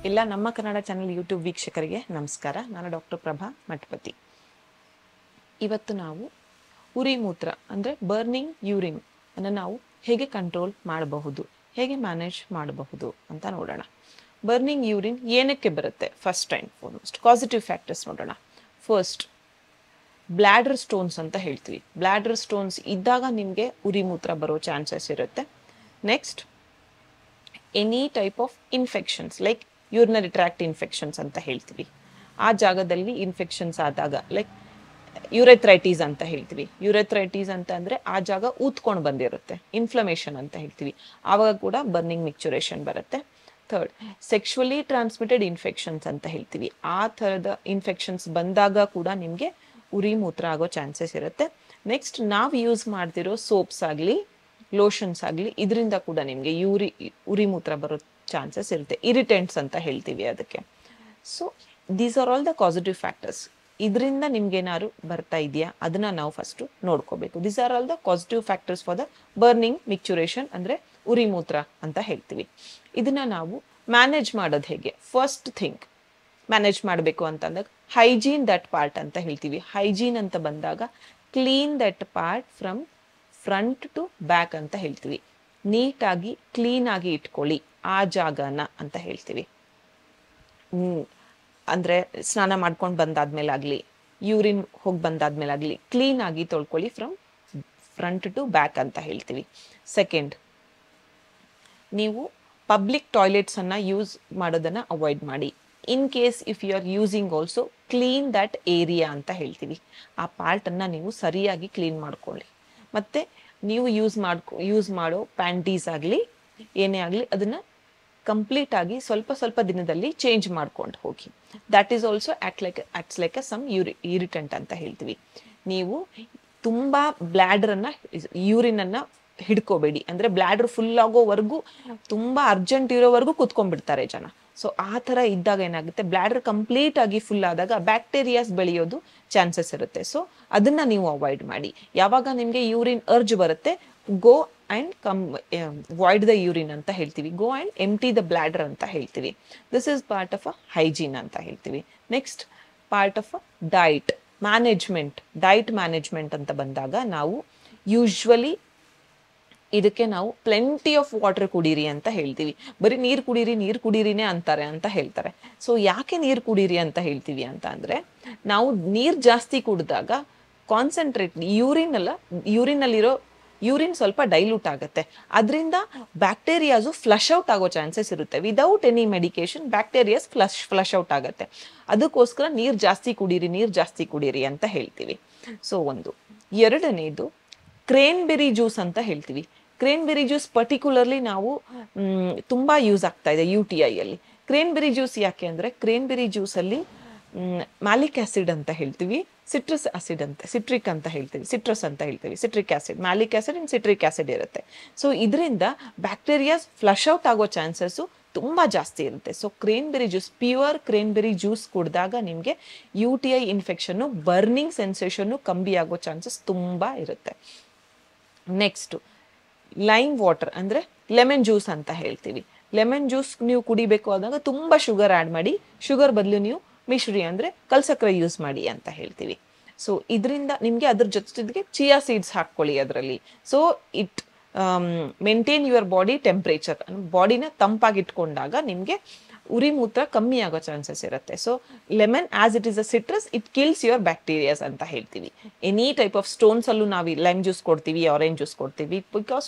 ಎಲ್ಲ ನಮ್ಮ Kannada channel YouTube ವೀಕ್ಷಕರಿಗೆ ನಮಸ್ಕಾರ. ನಾನು ಡಾಕ್ಟರ್ ಪ್ರಭಾ ಮಠಪತಿ. ಇವತ್ತು ನಾವು ಉರಿ ಮೂತ್ರ ಅಂದರೆ ಬರ್ನಿಂಗ್ ಯೂರಿನ್ ಅನ್ನು ನಾವು ಹೇಗೆ ಕಂಟ್ರೋಲ್ ಮಾಡಬಹುದು, ಹೇಗೆ ಮ್ಯಾನೇಜ್ ಮಾಡಬಹುದು ಅಂತ ನೋಡೋಣ. ಬರ್ನಿಂಗ್ ಯೂರಿನ್ ಏನಕ್ಕೆ ಬರುತ್ತೆ? First and foremost positive factors ನೋಡೋಣ. ಫಸ್ಟ್, ಬ್ಲ್ಯಾಡರ್ ಸ್ಟೋನ್ಸ್ ಅಂತ ಹೇಳ್ತೀವಿ. ಬ್ಲ್ಯಾಡರ್ ಸ್ಟೋನ್ಸ್ ಇದ್ದಾಗ ನಿಮಗೆ ಉರಿ ಮೂತ್ರ ಬರೋ ಚಾನ್ಸಸ್ ಇರುತ್ತೆ. Next, any type of infections like urinary tract infections ಅಂತ ಹೇಳ್ತೀವಿ. ಆ ಜಾಗದಲ್ಲಿ ಇನ್ಫೆಕ್ಷನ್ಸ್ ಆದಾಗ ಲೈಕ್ ಯುರೆಥ್ರೈಟಿಸ್ ಅಂತ ಹೇಳ್ತೀವಿ. ಯುರೆಥ್ರೈಟಿಸ್ ಅಂತ ಅಂದರೆ ಆ ಜಾಗ ಊದ್ಕೊಂಡು ಬಂದಿರುತ್ತೆ, ಇನ್ಫ್ಲಮೇಷನ್ ಅಂತ ಹೇಳ್ತೀವಿ. ಆವಾಗ ಕೂಡ ಬರ್ನಿಂಗ್ ಮಿಕ್ಚುರೇಷನ್ ಬರುತ್ತೆ. ಥರ್ಡ್, ಸೆಕ್ಷುವಲಿ ಟ್ರಾನ್ಸ್ಮಿಟೆಡ್ ಇನ್ಫೆಕ್ಷನ್ಸ್ ಅಂತ ಹೇಳ್ತೀವಿ. ಆ ಥರದ ಇನ್ಫೆಕ್ಷನ್ಸ್ ಬಂದಾಗ ಕೂಡ ನಿಮಗೆ ಉರಿ ಮೂತ್ರ ಆಗೋ ಚಾನ್ಸಸ್ ಇರುತ್ತೆ. ನೆಕ್ಸ್ಟ್, ನಾವು ಯೂಸ್ ಮಾಡ್ತಿರೋ ಸೋಪ್ಸ್ ಆಗಲಿ ಲೋಷನ್ಸ್ ಆಗಲಿ ಇದರಿಂದ ಕೂಡ ನಿಮಗೆ ಉರಿ ಮೂತ್ರ ಬರೋ ಚಾನ್ಸಸ್ ಇರುತ್ತೆ. ಇರಿಟೆಂಟ್ಸ್ ಅಂತ ಹೇಳ್ತೀವಿ ಅದಕ್ಕೆ. So these are all the positive factors. ಇದರಿಂದ ನಿಮ್ಗೇನಾದ್ರು ಬರ್ತಾ ಇದೆಯಾ ಅದನ್ನ ನಾವು ಫಸ್ಟು ನೋಡ್ಕೋಬೇಕು. These are all the positive factors for the burning micturition ಅಂದರೆ ಉರಿ ಮೂತ್ರ ಅಂತ ಹೇಳ್ತೀವಿ. ಇದನ್ನ ನಾವು ಮ್ಯಾನೇಜ್ ಮಾಡೋದು ಹೇಗೆ? ಫಸ್ಟ್ ಥಿಂಗ್ ಮ್ಯಾನೇಜ್ ಮಾಡಬೇಕು ಅಂತಂದಾಗ ಹೈಜೀನ್ ದಟ್ ಪಾರ್ಟ್ ಅಂತ ಹೇಳ್ತೀವಿ. ಹೈಜೀನ್ ಅಂತ ಬಂದಾಗ clean that part from front to back ಅಂತ ಹೇಳ್ತೀವಿ. ನೀಟಾಗಿ ಕ್ಲೀನಾಗಿ ಇಟ್ಕೊಳ್ಳಿ ಆ ಜಾಗನ ಅಂತ ಹೇಳ್ತೀವಿ. ಅಂದರೆ ಸ್ನಾನ ಮಾಡ್ಕೊಂಡು ಬಂದಾದ್ಮೇಲಾಗಲಿ ಯೂರಿನ್ ಹೋಗಿ ಬಂದಾದ್ಮೇಲಾಗಲಿ ಕ್ಲೀನಾಗಿ ತೊಳ್ಕೊಳ್ಳಿ ಫ್ರಮ್ ಫ್ರಂಟ್ ಟು ಬ್ಯಾಕ್ ಅಂತ ಹೇಳ್ತೀವಿ. ಸೆಕೆಂಡ್, ನೀವು ಪಬ್ಲಿಕ್ ಟಾಯ್ಲೆಟ್ಸನ್ನು ಯೂಸ್ ಮಾಡೋದನ್ನು ಅವಾಯ್ಡ್ ಮಾಡಿ. In case if you are using also clean that area ಅಂತ ಹೇಳ್ತೀವಿ. ಆ ಪಾರ್ಟನ್ನು ನೀವು ಸರಿಯಾಗಿ ಕ್ಲೀನ್ ಮಾಡ್ಕೊಳ್ಳಿ. ಮತ್ತು ನೀವು ಯೂಸ್ ಮಾಡೋ ಪ್ಯಾಂಟೀಸ್ ಆಗಲಿ ಏನೇ ಆಗಲಿ ಅದನ್ನು ಕಂಪ್ಲೀಟಾಗಿ ಸ್ವಲ್ಪ ದಿನದಲ್ಲಿ ಚೇಂಜ್ ಮಾಡ್ಕೊಂಡು ಹೋಗಿ. That is also acts like a some irritant ಅಂತ ಹೇಳ್ತೀವಿ. ನೀವು ತುಂಬ ಯೂರಿನನ್ನು ಹಿಡ್ಕೋಬೇಡಿ. ಅಂದರೆ ಬ್ಲ್ಯಾಡರ್ ಫುಲ್ ಆಗೋವರೆಗೂ ತುಂಬ ಅರ್ಜೆಂಟ್ ಇರೋವರೆಗೂ ಕೂತ್ಕೊಂಡ್ಬಿಡ್ತಾರೆ ಜನ. ಸೊ ಆ ಥರ ಇದ್ದಾಗ ಏನಾಗುತ್ತೆ, ಬ್ಲ್ಯಾಡರ್ ಕಂಪ್ಲೀಟ್ ಆಗಿ ಫುಲ್ ಆದಾಗ ಬ್ಯಾಕ್ಟೀರಿಯಾಸ್ ಬೆಳೆಯೋದು ಚಾನ್ಸಸ್ ಇರುತ್ತೆ. ಸೊ ಅದನ್ನ ನೀವು ಅವಾಯ್ಡ್ ಮಾಡಿ. ಯಾವಾಗ ನಿಮಗೆ ಯೂರಿನ್ ಅರ್ಜ್ ಬರುತ್ತೆ, go and void the urine ಅಂತ ಹೇಳ್ತೀವಿ. Go and empty the bladder ಅಂತ ಹೇಳ್ತೀವಿ. This is part of a hygiene ಅಂತ ಹೇಳ್ತೀವಿ. Next, part of a diet management ಅಂತ ಬಂದಾಗ ನಾವು ಯೂಶ್ವಲಿ ಇದಕ್ಕೆ ನಾವು ಪ್ಲೆಂಟಿ ಆಫ್ ವಾಟರ್ ಕುಡೀರಿ ಅಂತ ಹೇಳ್ತೀವಿ. ಬರೀ ನೀರು ಕುಡೀರಿನೇ ಅಂತ ಹೇಳ್ತಾರೆ. ಸೊ ಯಾಕೆ ನೀರು ಕುಡೀರಿ ಅಂತ ಹೇಳ್ತೀವಿ ಅಂತ ಅಂದರೆ, ನಾವು ನೀರು ಜಾಸ್ತಿ ಕುಡಿದಾಗ ಕಾನ್ಸಂಟ್ರೇಟ್ ಯೂರಿನಲ್ಲಿರೋ ಯೂರಿನ್ ಸ್ವಲ್ಪ ಡೈಲ್ಯೂಟ್ ಆಗುತ್ತೆ. ಅದರಿಂದ ಬ್ಯಾಕ್ಟೀರಿಯಾಸು ಫ್ಲಶ್ ಔಟ್ ಆಗೋ ಚಾನ್ಸಸ್ ಇರುತ್ತೆ. Without any medication bacterias flush out ಆಗುತ್ತೆ. ಅದಕ್ಕೋಸ್ಕರ ನೀರು ಜಾಸ್ತಿ ಕುಡೀರಿ ಅಂತ ಹೇಳ್ತೀವಿ. ಸೊ ಒಂದು. ಎರಡನೇದು, ಕ್ರೇನ್ಬೆರಿ ಜ್ಯೂಸ್ ಅಂತ ಹೇಳ್ತೀವಿ. ಕ್ರೇನ್ಬೆರಿ ಜ್ಯೂಸ್ ಪರ್ಟಿಕ್ಯುಲರ್ಲಿ ನಾವು ತುಂಬ ಯೂಸ್ ಆಗ್ತಾ ಇದೆ UTI ಅಲ್ಲಿ. ಕ್ರೇನ್ಬೆರಿ ಜ್ಯೂಸ್ ಯಾಕೆ ಅಂದರೆ, ಕ್ರೇನ್ಬೆರಿ ಜ್ಯೂಸಲ್ಲಿ ಮ್ಯಾಲಿಕ್ ಆ್ಯಸಿಡ್ ಅಂತ ಹೇಳ್ತೀವಿ, ಸಿಟ್ರಸ್ ಅಂತ ಹೇಳ್ತೀವಿ, citric acid, malic acid and citric acid ಇರುತ್ತೆ. ಸೊ ಇದರಿಂದ ಬ್ಯಾಕ್ಟೀರಿಯಾಸ್ ಫ್ಲಶ್ ಔಟ್ ಆಗೋ ಚಾನ್ಸಸ್ಸು ತುಂಬ ಜಾಸ್ತಿ ಇರುತ್ತೆ. ಸೊ ಪ್ಯೂರ್ ಕ್ರೇನ್ಬೆರಿ ಜ್ಯೂಸ್ ಕುಡಿದಾಗ ನಿಮಗೆ UTI ಇನ್ಫೆಕ್ಷನ್ನು, ಬರ್ನಿಂಗ್ ಸೆನ್ಸೇಷನ್ನು ಕಮ್ಮಿ ಆಗೋ ಚಾನ್ಸಸ್ ತುಂಬ ಇರುತ್ತೆ. ನೆಕ್ಸ್ಟು, ಲೈಮ್ ವಾಟರ್ ಅಂದರೆ ಲೆಮನ್ ಜ್ಯೂಸ್ ಅಂತ ಹೇಳ್ತೀವಿ. ಲೆಮನ್ ಜ್ಯೂಸ್ ನೀವು ಕುಡಿಬೇಕು ಆದಾಗ ತುಂಬ ಶುಗರ್ ಆ್ಯಡ್ ಮಾಡಿ, ಶುಗರ್ ಬದಲು ನೀವು ಮಿಶ್ರಿ ಅಂದರೆ ಕಲ್ಸಕ್ಕರೆ ಯೂಸ್ ಮಾಡಿ ಅಂತ ಹೇಳ್ತೀವಿ. ಸೊ ಇದರಿಂದ ನಿಮಗೆ ಅದ್ರ ಜೊತೆಗೆ ಚಿಯಾ ಸೀಡ್ಸ್ ಹಾಕ್ಕೊಳ್ಳಿ ಅದರಲ್ಲಿ. So it maintain your body temperature, ಬಾಡಿನ ತಂಪಾಗಿಟ್ಕೊಂಡಾಗ ನಿಮಗೆ ಉರಿ ಮೂತ್ರ ಕಮ್ಮಿ ಆಗೋ ಚಾನ್ಸಸ್ ಇರುತ್ತೆ. So lemon as it is a citrus, it kills your bacterias ಅಂತ ಹೇಳ್ತೀವಿ. ಎನಿ ಟೈಪ್ ಆಫ್ ಸ್ಟೋನ್ಸಲ್ಲೂ ನಾವು ಲೈಮ್ ಜ್ಯೂಸ್ ಕೊಡ್ತೀವಿ, ಆರೆಂಜ್ ಜ್ಯೂಸ್ ಕೊಡ್ತೀವಿ,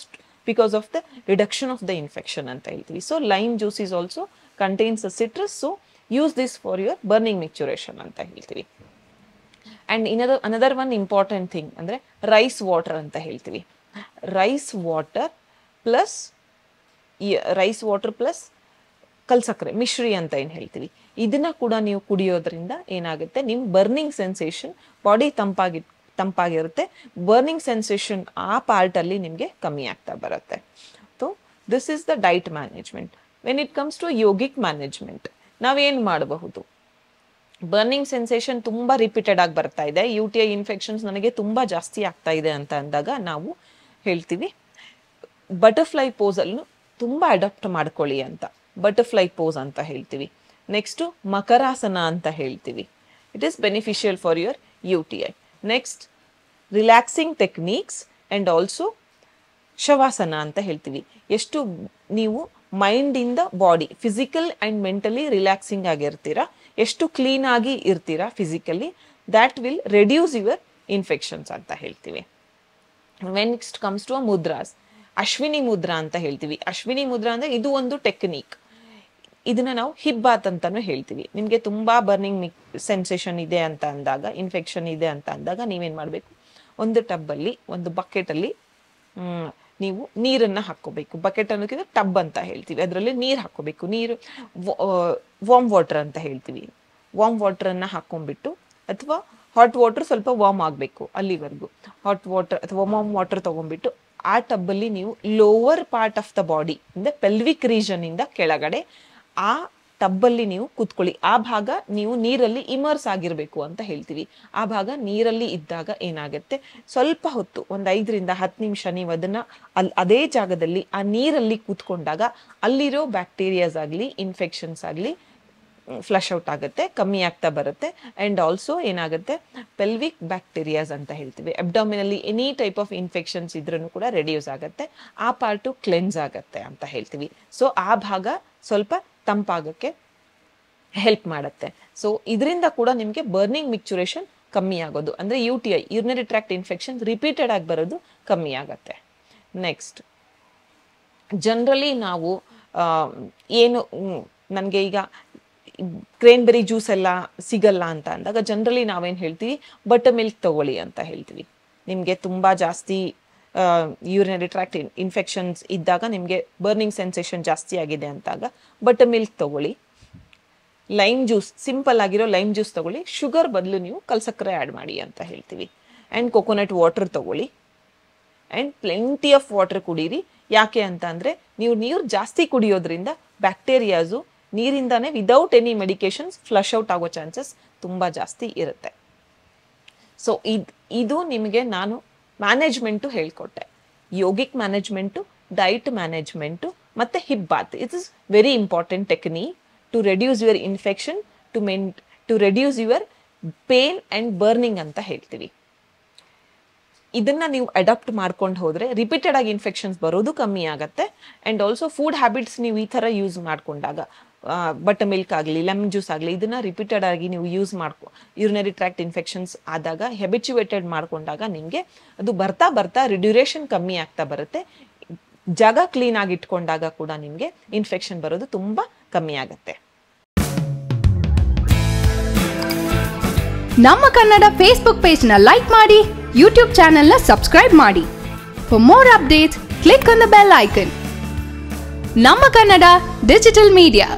because of the reduction of the infection ಅಂತ ಹೇಳ್ತೀವಿ. So lime juice is also contains a citrus. So use this for your burning micturition ಅಂತ ಹೇಳ್ತೀವಿ. And another one important thing ಅಂದರೆ rice water ಅಂತ ಹೇಳ್ತೀವಿ. Rice water plus ಕಲ್ಸಕ್ಕರೆ ಮಿಶ್ರಿ ಅಂತ ಏನು ಹೇಳ್ತೀವಿ. ಇದನ್ನ ಕೂಡ ನೀವು ಕುಡಿಯೋದ್ರಿಂದ ಏನಾಗುತ್ತೆ, ನಿಮ್ಮ ಬರ್ನಿಂಗ್ ಸೆನ್ಸೇಷನ್, ಬಾಡಿ ತಂಪಾಗಿರುತ್ತೆ, ಬರ್ನಿಂಗ್ ಸೆನ್ಸೇಷನ್ ಆ ಪಾರ್ಟಲ್ಲಿ ನಿಮಗೆ ಕಮ್ಮಿ ಆಗ್ತಾ ಬರುತ್ತೆ. So this is the diet management. When it comes to yogic management, ನಾವೇನು ಮಾಡಬಹುದು? ಬರ್ನಿಂಗ್ ಸೆನ್ಸೇಷನ್ ತುಂಬ ರಿಪೀಟೆಡ್ ಆಗಿ ಬರ್ತಾ ಇದೆ, UTI ಇನ್ಫೆಕ್ಷನ್ಸ್ ನನಗೆ ತುಂಬ ಜಾಸ್ತಿ ಆಗ್ತಾ ಇದೆ ಅಂತ ಅಂದಾಗ ನಾವು ಹೇಳ್ತೀವಿ ಬಟರ್ಫ್ಲೈ ಪೋಸನ್ನು ತುಂಬ ಅಡಾಪ್ಟ್ ಮಾಡ್ಕೊಳ್ಳಿ ಅಂತ. ಬಟರ್ಫ್ಲೈ ಪೋಸ್ ಅಂತ ಹೇಳ್ತೀವಿ. ನೆಕ್ಸ್ಟು ಮಕರಾಸನ ಅಂತ ಹೇಳ್ತೀವಿ. It is beneficial for your UTI. Next relaxing techniques and also ಶವಾಸನ ಅಂತ ಹೇಳ್ತೀವಿ. ಎಷ್ಟು ನೀವು ಮೈಂಡಿಂದ body physical and mentally relaxing ಆಗಿರ್ತೀರಾ, ಎಷ್ಟು ಕ್ಲೀನಾಗಿ ಇರ್ತೀರಾ physically, that will reduce your infections ಅಂತ ಹೇಳ್ತೀವಿ. When next comes to a mudras, Ashwini ಮುದ್ರಾ ಅಂತ ಹೇಳ್ತೀವಿ. ಅಶ್ವಿನಿ ಮುದ್ರಾ ಅಂದರೆ ಇದು ಒಂದು ಟೆಕ್ನಿಕ್. ಇದನ್ನ ನಾವು ಹಿಪ್ ಬಾತ್ ಅಂತಾನು ಹೇಳ್ತೀವಿ. ನಿಮಗೆ ತುಂಬಾ ಬರ್ನಿಂಗ್ ಸೆನ್ಸೇಷನ್ ಇದೆ ಅಂತ ಅಂದಾಗ, ಇನ್ಫೆಕ್ಷನ್ ಇದೆ ಅಂತ ಅಂದಾಗ ನೀವೇನು ಮಾಡಬೇಕು, ಒಂದು ಟಬ್ಬಲ್ಲಿ, ಒಂದು ಬಕೆಟಲ್ಲಿ ನೀವು ನೀರನ್ನು ಹಾಕ್ಕೋಬೇಕು. ಬಕೆಟ್ ಅನ್ನೋಕ್ಕಿಂತ ಟಬ್ ಅಂತ ಹೇಳ್ತೀವಿ. ಅದರಲ್ಲಿ ನೀರು ಹಾಕ್ಕೋಬೇಕು. ನೀರು ವಾರ್ಮ್ ವಾಟರ್ ಅಂತ ಹೇಳ್ತೀವಿ. ವಾರ್ಮ್ ವಾಟರನ್ನು ಹಾಕ್ಕೊಂಡ್ಬಿಟ್ಟು, ಅಥವಾ ಹಾಟ್ ವಾಟರ್ ಸ್ವಲ್ಪ ವಾರ್ಮ್ ಆಗಬೇಕು ಅಲ್ಲಿವರೆಗೂ, ಹಾಟ್ ವಾಟರ್ ಅಥವಾ ವಾರ್ಮ್ ವಾಟರ್ ತೊಗೊಂಡ್ಬಿಟ್ಟು ಆ ಟಬ್ಬಲ್ಲಿ ನೀವು lower part of the body ಅಂದರೆ ಪೆಲ್ವಿಕ್ ರೀಜನಿಂದ ಕೆಳಗಡೆ ಆ ಟಬ್ಬಲ್ಲಿ ನೀವು ಕೂತ್ಕೊಳ್ಳಿ. ಆ ಭಾಗ ನೀವು ನೀರಲ್ಲಿ ಇಮರ್ಸ್ ಆಗಿರಬೇಕು ಅಂತ ಹೇಳ್ತೀವಿ. ಆ ಭಾಗ ನೀರಲ್ಲಿ ಇದ್ದಾಗ ಏನಾಗುತ್ತೆ, ಸ್ವಲ್ಪ ಹೊತ್ತು, ಒಂದು 5 ರಿಂದ 10 ನಿಮಿಷ ನೀವು ಅದನ್ನು ಅದೇ ಜಾಗದಲ್ಲಿ ಆ ನೀರಲ್ಲಿ ಕೂತ್ಕೊಂಡಾಗ ಅಲ್ಲಿರೋ ಬ್ಯಾಕ್ಟೀರಿಯಾಸ್ ಆಗಲಿ ಇನ್ಫೆಕ್ಷನ್ಸ್ ಆಗಲಿ ಫ್ಲಶ್ ಔಟ್ ಆಗುತ್ತೆ, ಕಮ್ಮಿ ಆಗ್ತಾ ಬರುತ್ತೆ. ಆ್ಯಂಡ್ ಆಲ್ಸೋ ಏನಾಗುತ್ತೆ, ಪೆಲ್ವಿಕ್ ಬ್ಯಾಕ್ಟೀರಿಯಾಸ್ ಅಂತ ಹೇಳ್ತೀವಿ. ಅಬ್ಡಾಮಿನಲ್ಲಿ ಎನಿ ಟೈಪ್ ಆಫ್ ಇನ್ಫೆಕ್ಷನ್ಸ್ ಇದ್ರೂ ಕೂಡ ರೆಡ್ಯೂಸ್ ಆಗುತ್ತೆ. ಆ ಪಾರ್ಟು ಕ್ಲೆನ್ಸ್ ಆಗುತ್ತೆ ಅಂತ ಹೇಳ್ತೀವಿ. ಸೊ ಆ ಭಾಗ ಸ್ವಲ್ಪ ತಂಪಾಗಕ್ಕೆ ಹೆಲ್ಪ್ ಮಾಡುತ್ತೆ. ಸೊ ಇದರಿಂದ ಕೂಡ ನಿಮಗೆ ಬರ್ನಿಂಗ್ ಮಿಕ್ಚುರೇಷನ್ ಕಮ್ಮಿ ಆಗೋದು, ಅಂದರೆ UTI urinary tract infection repeated ಆಗಿ ಬರೋದು ಕಮ್ಮಿ ಆಗುತ್ತೆ. ನೆಕ್ಸ್ಟ್ ಜನರಲಿ ನಾವು ಏನು ನನಗೆ ಈಗ ಕ್ರೇನ್ಬೆರಿ ಜ್ಯೂಸ್ ಎಲ್ಲ ಸಿಗಲ್ಲ ಅಂತ ಅಂದಾಗ ಜನರಲಿ ನಾವೇನು ಹೇಳ್ತೀವಿ, ಬಟರ್ ಮಿಲ್ಕ್ ತಗೊಳ್ಳಿ ಅಂತ ಹೇಳ್ತೀವಿ. ನಿಮಗೆ ತುಂಬ ಜಾಸ್ತಿ ಯೂರಿನರಿ ಟ್ರ್ಯಾಕ್ಟ್ ಇನ್ಫೆಕ್ಷನ್ಸ್ ಇದ್ದಾಗ, ನಿಮಗೆ ಬರ್ನಿಂಗ್ ಸೆನ್ಸೇಷನ್ ಜಾಸ್ತಿ ಆಗಿದೆ ಅಂತಾಗ ಬಟರ್ ಮಿಲ್ಕ್ ತಗೊಳ್ಳಿ. ಲೈಮ್ ಜ್ಯೂಸ್, ಸಿಂಪಲ್ ಆಗಿರೋ ಲೈಮ್ ಜ್ಯೂಸ್ ತಗೊಳ್ಳಿ. ಶುಗರ್ ಬದಲು ನೀವು ಕಲ್ಸಕ್ಕರೆ ಆ್ಯಡ್ ಮಾಡಿ ಅಂತ ಹೇಳ್ತೀವಿ. ಆ್ಯಂಡ್ ಕೊಕೊನಟ್ ವಾಟರ್ ತಗೊಳ್ಳಿ. ಆ್ಯಂಡ್ ಪ್ಲೆಂಟಿ ಆಫ್ ವಾಟರ್ ಕುಡೀರಿ. ಯಾಕೆ ಅಂತ ಅಂದರೆ, ನೀವು ನೀರು ಜಾಸ್ತಿ ಕುಡಿಯೋದ್ರಿಂದ ಬ್ಯಾಕ್ಟೀರಿಯಾಸು ನೀರಿಂದಾನೇ without any medications flush out ಆಗೋ ಚಾನ್ಸಸ್ ತುಂಬ ಜಾಸ್ತಿ ಇರುತ್ತೆ. ಸೊ ಇದು ನಿಮಗೆ ನಾನು ಮ್ಯಾನೇಜ್ಮೆಂಟು ಹೇಳ್ಕೊಟ್ಟೆ. ಯೋಗಿಕ್ ಮ್ಯಾನೇಜ್ಮೆಂಟು, ಡೈಟ್ ಮ್ಯಾನೇಜ್ಮೆಂಟು ಮತ್ತು hip bath. It is very important technique to reduce your infection, to reduce your pain and burning ಅಂತ ಹೇಳ್ತೀವಿ. ಇದನ್ನು ನೀವು ಅಡಾಪ್ಟ್ ಮಾಡ್ಕೊಂಡು ಹೋದರೆ ರಿಪೀಟೆಡ್ ಆಗಿ ಇನ್ಫೆಕ್ಷನ್ಸ್ ಬರೋದು ಕಮ್ಮಿ ಆಗುತ್ತೆ. ಆ್ಯಂಡ್ ಆಲ್ಸೋ ಫುಡ್ ಹ್ಯಾಬಿಟ್ಸ್ ನೀವು ಈ ಥರ ಯೂಸ್ ಮಾಡ್ಕೊಂಡಾಗ, ಬಟರ್ ಮಿಲ್ಕ್ ಆಗಲಿ, ಲೆಮನ್ ಜ್ಯೂಸ್ ಆಗಲಿ, ಇದನ್ನು ರಿಪೀಟೆಡ್ ಆಗಿ ನೀವು ಯೂಸ್ ಯೂರಿನರಿ ಟ್ರ್ಯಾಕ್ಟ್ ಇನ್ಫೆಕ್ಷನ್ಸ್ ಆದಾಗ ಹೆಬಿಚುವೇಟೆಡ್ ಮಾಡ್ಕೊಂಡಾಗ ನಿಮಗೆ ಅದು ಬರ್ತಾ ಬರ್ತಾ ರಿಡ್ಯೂರೇಷನ್ ಕಮ್ಮಿ ಆಗ್ತಾ ಬರುತ್ತೆ. ಜಾಗ ಕ್ಲೀನ್ ಆಗಿ ಇಟ್ಕೊಂಡಾಗ ಕೂಡ ನಿಮಗೆ ಇನ್ಫೆಕ್ಷನ್ ಬರೋದು ತುಂಬ ಕಮ್ಮಿ ಆಗುತ್ತೆ. ನಮ್ಮ ಕನ್ನಡ ಫೇಸ್ಬುಕ್ ಪೇಜ್ ನ ಲೈಕ್ ಮಾಡಿ, ಯೂಟ್ಯೂಬ್ ಚಾನೆಲ್ ನ ಸಬ್ಸ್ಕ್ರೈಬ್ ಮಾಡಿ. For more updates click on the bell icon. ನಮ್ಮ ಕನ್ನಡ ಡಿಜಿಟಲ್ ಮೀಡಿಯಾ.